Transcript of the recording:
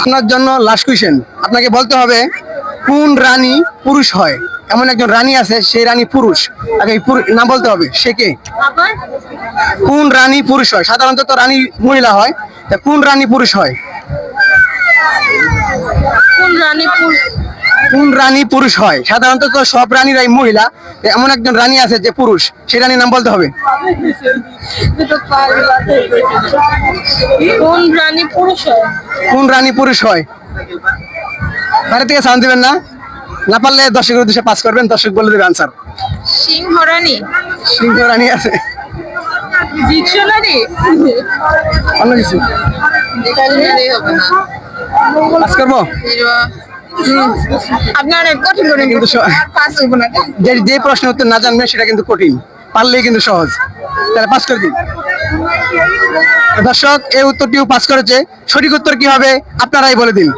আপনার জন্য last question, আপনাকে বলতে হবে কোন রানী পুরুষ হয়। এমন একজন রানী আছে, সেই রানী পুরুষ, তাকে নাম বলতে হবে, সে কে? আবার কোন রানী পুরুষ হয়? সাধারণত তো রানী মহিলা হয়, তা কোন রানী পুরুষ হয়? কোন রানী কোন রানী পুরুষ হয়? সাধারণত তো সব রানীরাই মহিলা, তো এমন একজন রানী আছে যে পুরুষ, সেই রানীর নাম বলতে হবে। কোন রানী পুরুষ হয়? কোন রানী পুরুষ হয়? বাইরে থেকে সাউন্ড দিবেন না, না পারলে দর্শকের উদ্দেশ্যে পাস করবেন, দর্শক বলে দেবে আনসার। সিংহ রানী, সিংহ রানী আছে, ডিকশনারি, অন্য কিছু ডিকশনারি হবে না। পাস করবো। আপনি অনেক কঠিন করে কিন্তু পাস হইব না। যে যে প্রশ্নের উত্তর না জানবেন সেটা কিন্তু কঠিন, পারলেই কিন্তু সহজ। তাহলে পাস করে দিন। দর্শক এই উত্তরটিও পাস করেছে, সঠিক উত্তর কি হবে আপনারাই বলে দিন।